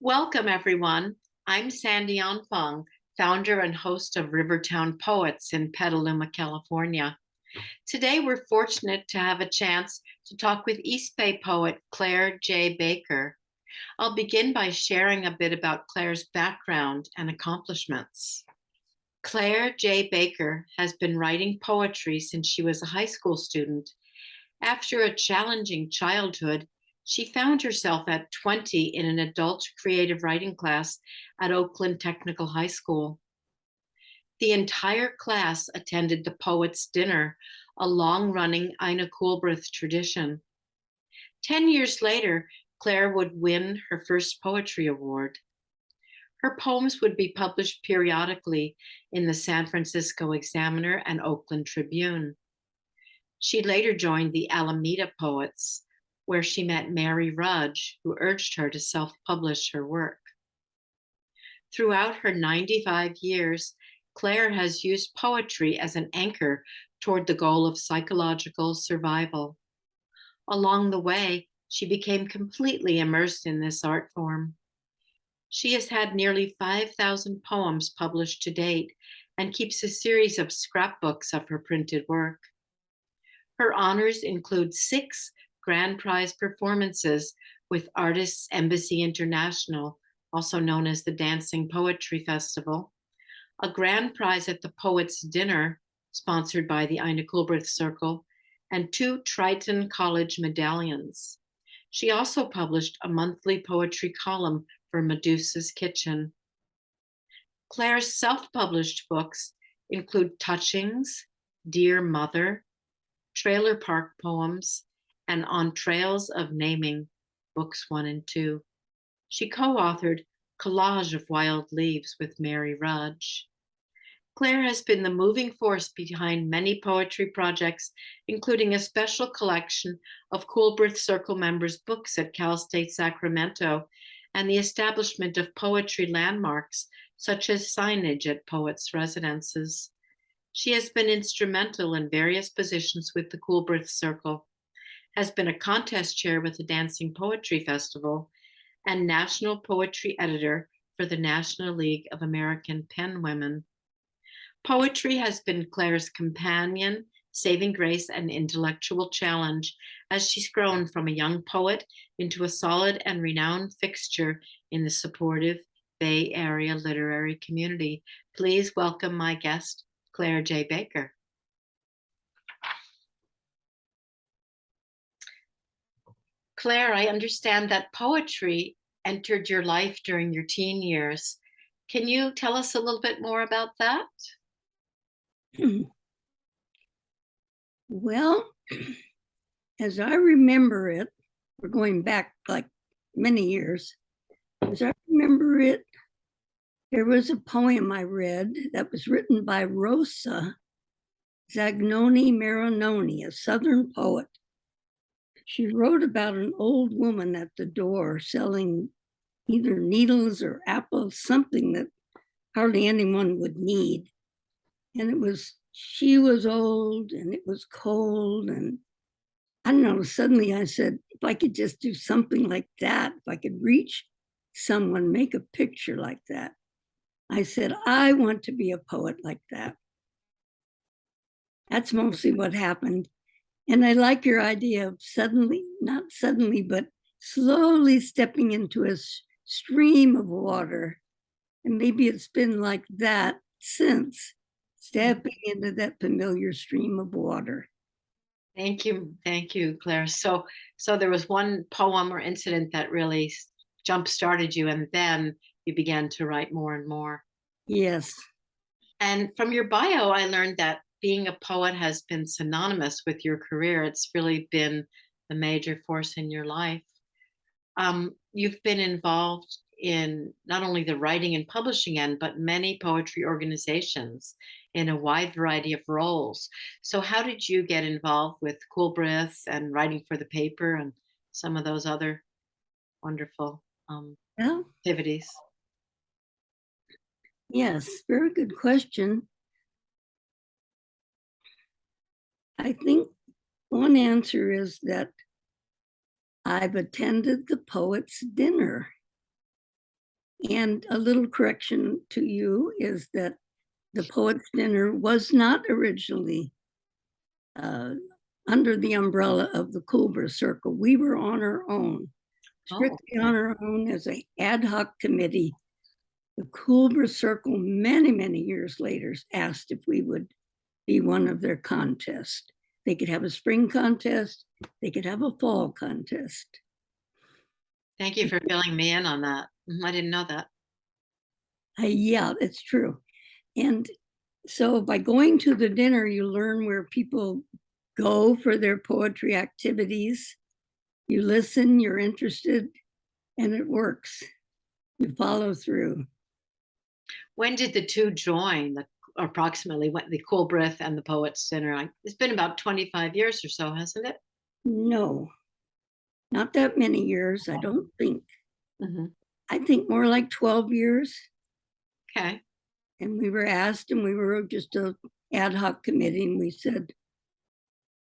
Welcome, everyone. I'm Sandy Onfong, founder and host of Rivertown Poets in Petaluma, California. Today, we're fortunate to have a chance to talk with East Bay poet Claire J. Baker. I'll begin by sharing a bit about Claire's background and accomplishments. Claire J. Baker has been writing poetry since she was a high school student. After a challenging childhood, she found herself at 20 in an adult creative writing class at Oakland Technical High School. The entire class attended the Poets' Dinner, a long-running Ina Coolbrith tradition. 10 years later, Claire would win her first poetry award. Her poems would be published periodically in the San Francisco Examiner and Oakland Tribune. She later joined the Alameda Poets, where she met Mary Rudge, who urged her to self-publish her work. Throughout her 95 years, Claire has used poetry as an anchor toward the goal of psychological survival. Along the way, she became completely immersed in this art form. She has had nearly 5,000 poems published to date and keeps a series of scrapbooks of her printed work. Her honors include 6 grand prize performances with Artists Embassy International, also known as the Dancing Poetry Festival, a grand prize at the Poets' Dinner, sponsored by the Ina Coolbrith Circle, and 2 Triton College medallions. She also published a monthly poetry column for Medusa's Kitchen. Claire's self-published books include Touchings, Dear Mother, Trailer Park Poems, and On Trails of Naming, books 1 and 2. She co-authored Collage of Wild Leaves with Mary Rudge. Claire has been the moving force behind many poetry projects, including a special collection of Coolbrith Circle members' books at Cal State Sacramento, and the establishment of poetry landmarks, such as signage at poets' residences. She has been instrumental in various positions with the Coolbrith Circle, has been a contest chair with the Dancing Poetry Festival, and national poetry editor for the National League of American Pen Women. Poetry has been Claire's companion, saving grace, and intellectual challenge as she's grown from a young poet into a solid and renowned fixture in the supportive Bay Area literary community. Please welcome my guest, Claire J. Baker. Claire, I understand that poetry entered your life during your teen years. Can you tell us a little bit more about that? Well, as I remember it, we're going back like many years. As I remember it, there was a poem I read that was written by Rosa Zagnoni Marinoni, a Southern poet. She wrote about an old woman at the door selling either needles or apples, something that hardly anyone would need. And she was old and it was cold. And I don't know, suddenly I said, if I could just do something like that, if I could reach someone, make a picture like that. I said, I want to be a poet like that. That's mostly what happened. And I like your idea of suddenly, not suddenly, but slowly stepping into a stream of water. And maybe it's been like that since, stepping into that familiar stream of water. Thank you, Claire. So there was one poem or incident that really jump-started you, and then you began to write more and more. Yes. And from your bio, I learned that being a poet has been synonymous with your career. It's really been the major force in your life. You've been involved in not only the writing and publishing end, but many poetry organizations in a wide variety of roles. So how did you get involved with Coolbrith and writing for the paper and some of those other wonderful Well, activities? yes, very good question. I think one answer is that I've attended the Poets' Dinner. And a little correction to you is that the Poets' Dinner was not originally under the umbrella of the Coolbrith Circle. We were on our own, strictly on our own as an ad hoc committee. The Coolbrith Circle, many, many years later, asked if we would be one of their contests. They could have a spring contest, they could have a fall contest. Thank you for filling me in on that. I didn't know that. Yeah, it's true. And so by going to the dinner, you learn where people go for their poetry activities. You listen, you're interested, and it works. You follow through. When did the two join? Approximately when the Coolbrith and the Poets' Dinner? It's been about 25 years or so, hasn't it? No, not that many years, I don't think. I think more like 12 years. Okay. And we were asked, and we were just an ad hoc committee, and we said,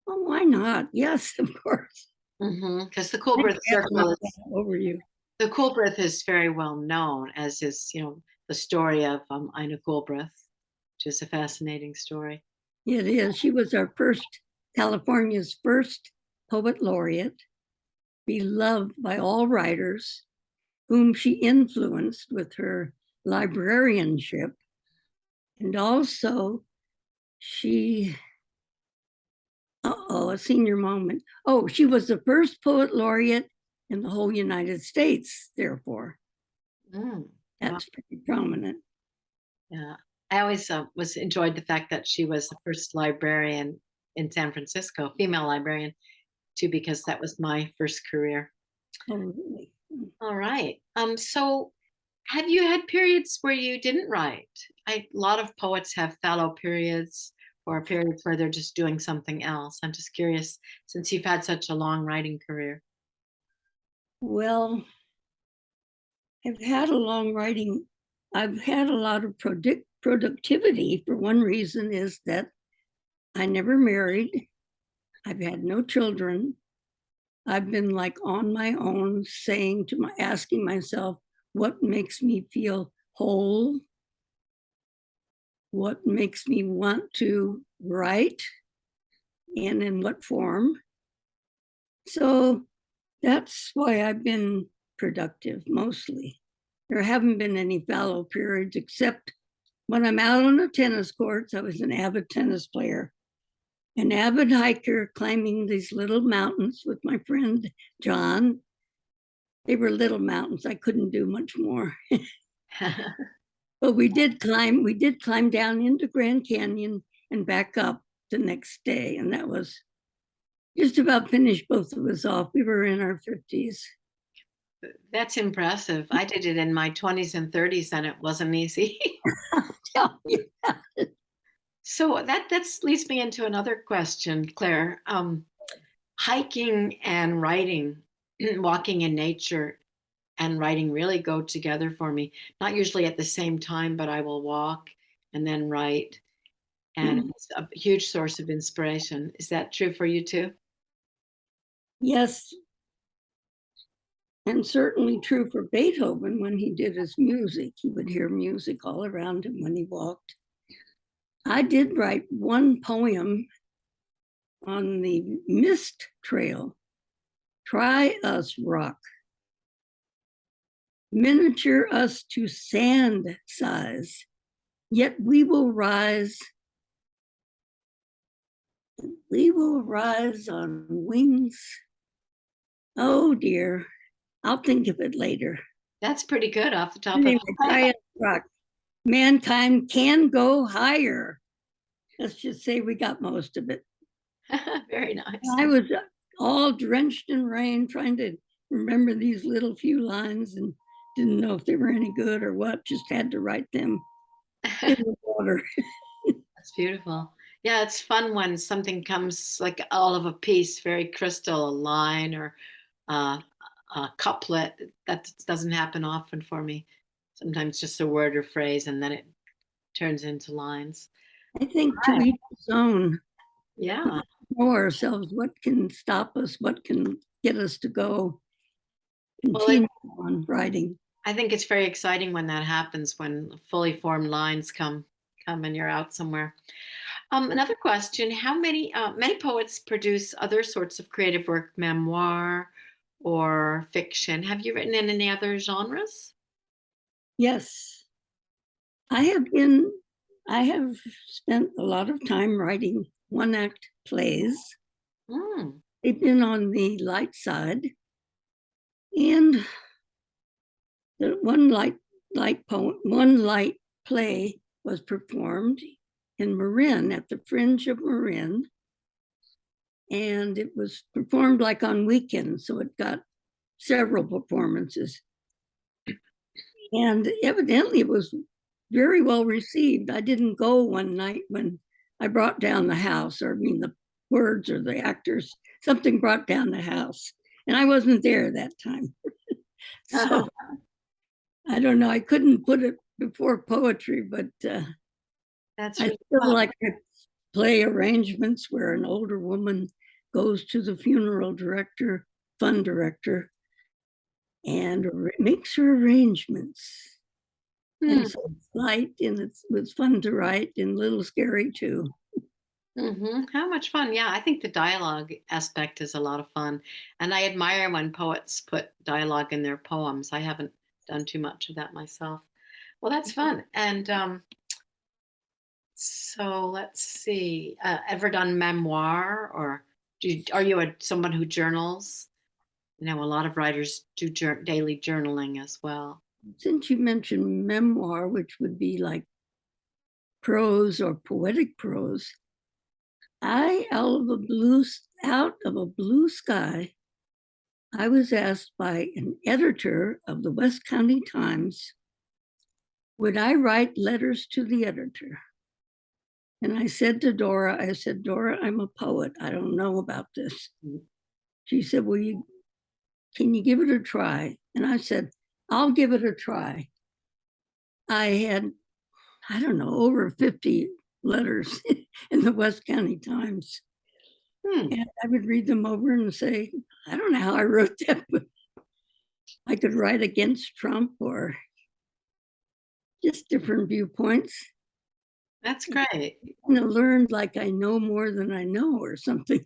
well, why not? Yes, of course. Because the Coolbrith Circle is over you. The Coolbrith is very well known, as is, the story of Ina Coolbrith, which is a fascinating story. It is. She was our California's first poet laureate, beloved by all writers, whom she influenced with her librarianship. And also, she, a senior moment. Oh, she was the first poet laureate in the whole United States, therefore. That's pretty prominent. Yeah. I always enjoyed the fact that she was the first librarian in San Francisco, female librarian, too, because that was my first career. Oh, really? All right. So have you had periods where you didn't write? A lot of poets have fallow periods or periods where they're just doing something else. I'm just curious, since you've had such a long writing career. Well, I've had a long writing. I've had a lot of productivity. For one reason is that I never married. I've had no children. I've been like on my own, asking myself, what makes me feel whole? What makes me want to write, and in what form? So that's why I've been productive mostly. There haven't been any fallow periods except when I'm out on the tennis courts. I was an avid tennis player, an avid hiker, climbing these little mountains with my friend John. They were little mountains. I couldn't do much more. But we did climb down into Grand Canyon and back up the next day. And that was just about finished both of us off. We were in our 50s. That's impressive. I did it in my 20s and 30s, and it wasn't easy. Tell me about it. So that leads me into another question, Claire. Hiking and writing, walking in nature and writing really go together for me. Not usually at the same time, but I will walk and then write. And it's a huge source of inspiration. Is that true for you too? Yes. And certainly true for Beethoven when he did his music. He would hear music all around him when he walked. I did write one poem on the mist trail. Try us, rock. Miniature us to sand size, yet we will rise. We will rise on wings. Oh dear, I'll think of it later. That's pretty good off the top of my head. Rock. Mankind can go higher. Let's just say we got most of it. Very nice. I was all drenched in rain trying to remember these little few lines and didn't know if they were any good or what, just had to write them in the water. That's beautiful. Yeah, it's fun when something comes like all of a piece, very crystal, a line or a couplet. That doesn't happen often for me. Sometimes just a word or phrase, and then it turns into lines. I think to each his own. Yeah. Know ourselves, what can stop us, what can get us to go continue on writing. I think it's very exciting when that happens, when fully formed lines come and you're out somewhere. Another question: how many poets produce other sorts of creative work, memoir or fiction? Have you written in any other genres? Yes, I have been, I have spent a lot of time writing one act plays. Mm, They've been on the light side. And the one light play was performed in Marin at the Fringe of Marin. And it was performed like on weekends, so it got several performances. And evidently it was very well received. I didn't go one night when I brought down the house, or I mean the words or the actors, something brought down the house. And I wasn't there that time. So I don't know. I couldn't put it before poetry, but that's I really still fun. like to play arrangements where an older woman goes to the funeral director, fund director, and makes her arrangements. Hmm. And so it's light and it was fun to write and a little scary too. How much fun. Yeah, I think the dialogue aspect is a lot of fun. And I admire when poets put dialogue in their poems. I haven't done too much of that myself. Well, that's fun. And so let's see. Ever done memoir, or are you someone who journals? You know, a lot of writers do daily journaling as well. Since you mentioned memoir, which would be like prose or poetic prose, out of a blue sky, I was asked by an editor of the West County Times, would I write letters to the editor? And I said to Dora, Dora, I'm a poet. I don't know about this. Mm. She said, well, can you give it a try? And I said, I'll give it a try. I had, I don't know, over 50 letters in the West County Times. Hmm. And I would read them over and say, I don't know how I wrote that, but I could write against Trump or just different viewpoints. That's great. Learned like I know more than I know or something.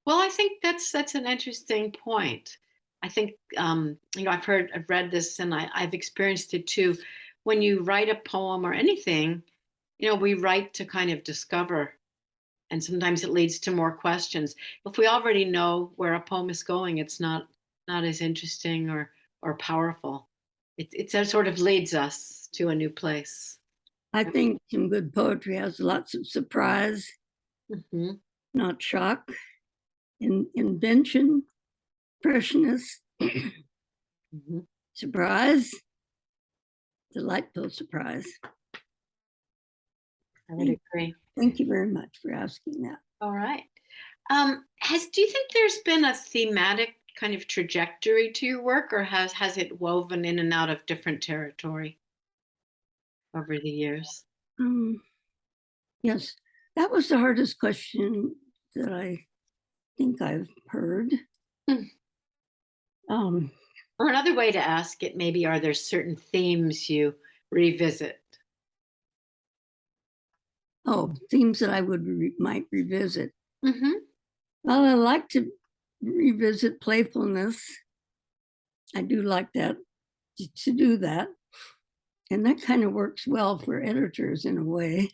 Well, I think that's an interesting point. I think I've read this, and I've experienced it too. When you write a poem or anything, we write to kind of discover, and sometimes it leads to more questions. If we already know where a poem is going, it's not as interesting or powerful. It sort of leads us to a new place. I think some good poetry has lots of surprise, Hmm. not shock, invention, freshness, Hmm. surprise, delightful surprise. I would agree. Thank you very much for asking that. All right. Has Do you think there's been a thematic kind of trajectory to your work, or has it woven in and out of different territory over the years? Um, yes, that was the hardest question that I think I've heard. Hmm. Um, Or another way to ask it, maybe, are there certain themes you revisit? themes that I might revisit. Hmm. Well, I like to revisit playfulness. I do like that to do that. And that kind of works well for editors in a way,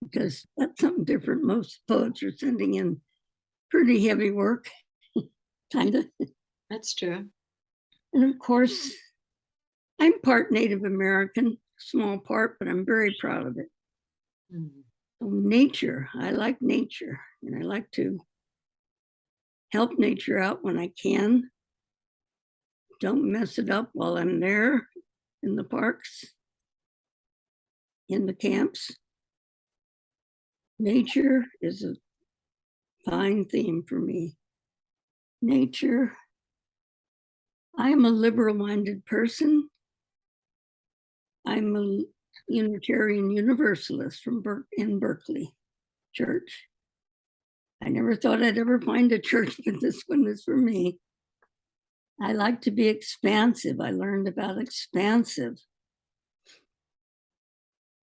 because that's something different. Most poets are sending in pretty heavy work, kind of. That's true. And of course, I'm part Native American, small part, but I'm very proud of it. Mhm. So nature, I like nature, and I like to help nature out when I can. Don't mess it up while I'm there in the parks, in the camps. Nature is a fine theme for me. Nature. I am a liberal minded person. I'm a Unitarian Universalist in Berkeley Church. I never thought I'd ever find a church, but this one is for me. I like to be expansive. I learned about expansive.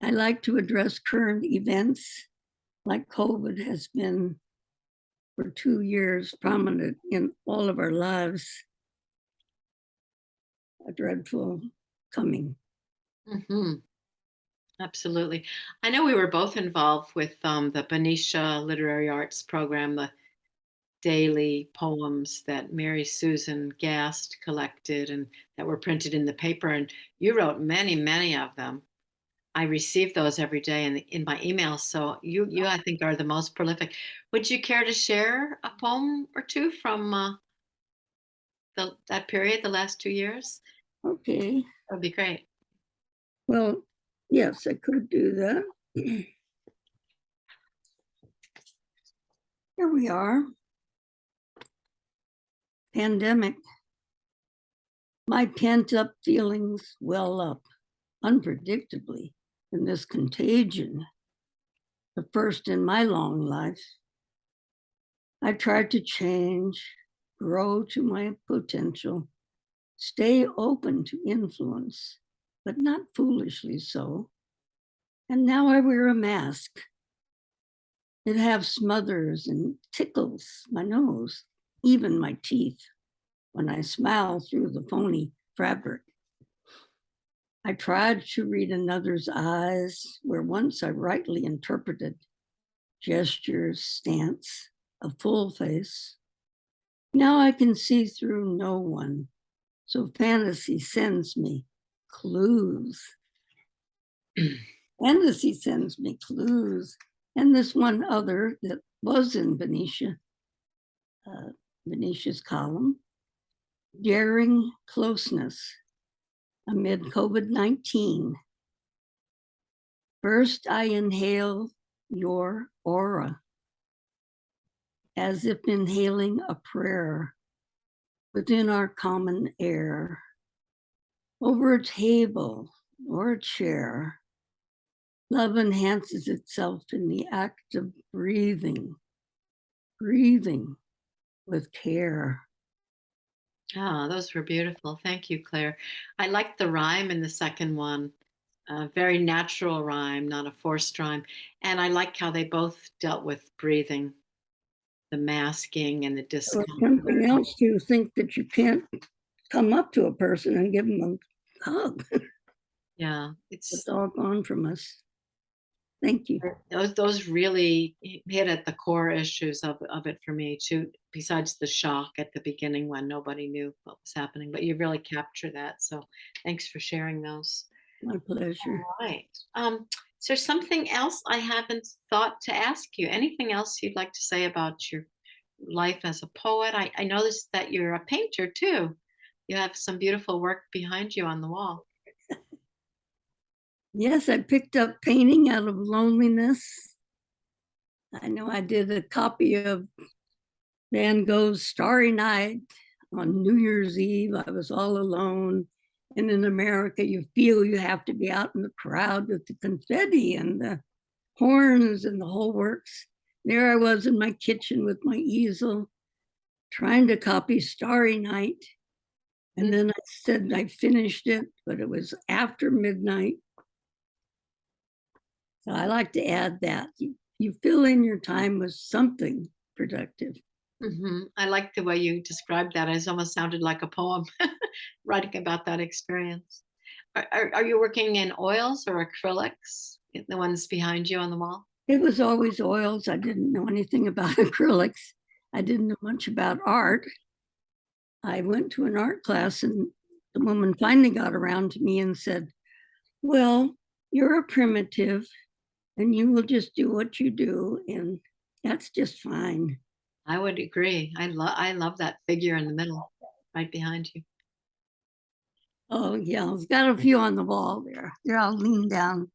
I like to address current events like COVID has been for 2 years prominent in all of our lives. A dreadful coming. Hmm. Absolutely. I know we were both involved with the Benicia Literary Arts Program, the daily poems that Mary Susan Gast collected and that were printed in the paper. And you wrote many, many of them. I receive those every day in my emails. So you, I think, are the most prolific. Would you care to share a poem or two from that period, the last 2 years? Okay. That would be great. Well, yes, I could do that. Here we are. Pandemic. My pent up feelings well up unpredictably in this contagion, the first in my long life. I tried to change, grow to my potential, stay open to influence, but not foolishly so. And now I wear a mask. It half smothers and tickles my nose, even my teeth, when I smile through the phony fabric. I tried to read another's eyes where once I rightly interpreted gestures, stance, a full face. Now I can see through no one, so fantasy sends me clues. Fantasy sends me clues. And this one other that was in Benicia's column, daring closeness amid COVID-19. First, I inhale your aura, as if inhaling a prayer within our common air, over a table or a chair. Love enhances itself in the act of breathing, breathing with care. Ah, those were beautiful. Thank you, Claire. I liked the rhyme in the second one. A very natural rhyme, not a forced rhyme. And I like how they both dealt with breathing, the masking and the Or discomfort. something else to think that you can't come up to a person and give them a hug. Yeah, It's all gone from us. Thank you. those really hit at the core issues of it for me too, besides the shock at the beginning when nobody knew what was happening. But you really capture that. So thanks for sharing those. My pleasure. Right. Is there something else I haven't thought to ask you? Anything else you'd like to say about your life as a poet? I noticed that you're a painter too. You have some beautiful work behind you on the wall. Yes, I picked up painting out of loneliness. I know I did a copy of Van Gogh's Starry Night on New Year's Eve. I was all alone. And in America, you feel you have to be out in the crowd with the confetti and the horns and the whole works. There I was in my kitchen with my easel, trying to copy Starry Night. And then I said I finished it, but it was after midnight. So I like to add that. You fill in your time with something productive. I like the way you described that. It almost sounded like a poem, writing about that experience. Are you working in oils or acrylics? The ones behind you on the wall? It was always oils. I didn't know anything about acrylics. I didn't know much about art. I went to an art class and the woman finally got around to me and said, well, you're a primitive and you will just do what you do. And that's just fine. I would agree. I love that figure in the middle, right behind you. Oh, yeah. I've got a few on the wall there. They're all leaned down.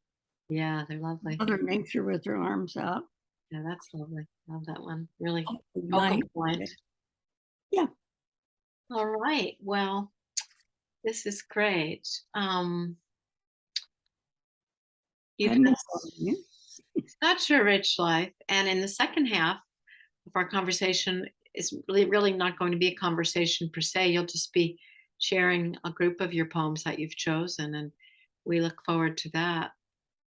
Yeah, they're lovely. Mother Nature with her arms out. Yeah, that's lovely. Love that one. Really Night. focal point. Yeah. All right. Well, this is great. You've I'm had enjoying it. such a rich life. And in the second half of our conversation, it's really not going to be a conversation per se. You'll just be sharing a group of your poems that you've chosen, and we look forward to that.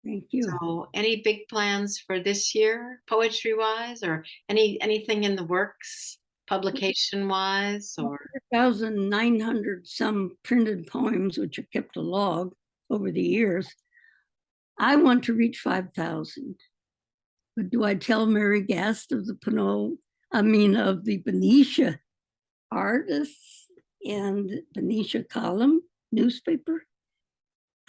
Thank you. So, any big plans for this year, poetry wise, or anything in the works, publication wise, or 4,900 some printed poems, which are kept a log over the years. I want to reach 5,000. But do I tell Mary Gast of the of the Benicia Artists and Benicia Column newspaper?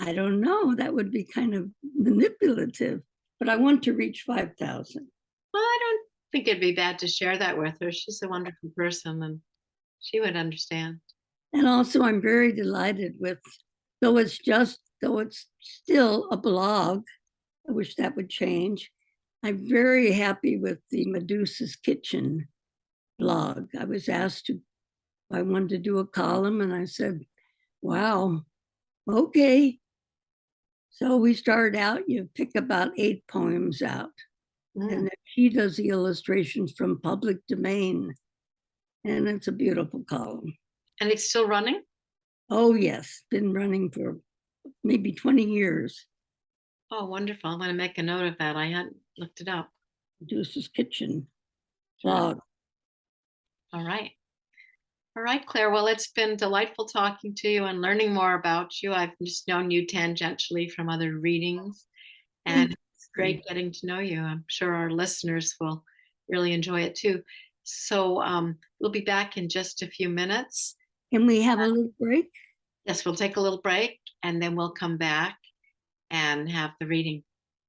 I don't know. That would be kind of manipulative, but I want to reach 5,000. well, I don't think it'd be bad to share that with her. She's a wonderful person, and she would understand. And also, I'm very delighted with, though it's still a blog, I wish that would change. I'm very happy with the Medusa's Kitchen blog. I was asked if I wanted to do a column, and I said, wow, okay. So we started out, you pick about 8 poems out. And then she does the illustrations from public domain. And it's a beautiful column. And it's still running? Oh, yes. Been running for maybe 20 years. Oh, wonderful. I'm going to make a note of that. I hadn't looked it up. Medusa's Kitchen blog. All right. All right, Claire. Well, it's been delightful talking to you and learning more about you. I've just known you tangentially from other readings, and it's great getting to know you. I'm sure our listeners will really enjoy it too. So we'll be back in just a few minutes. Can we have a little break? Yes, we'll take a little break and then we'll come back and have the reading.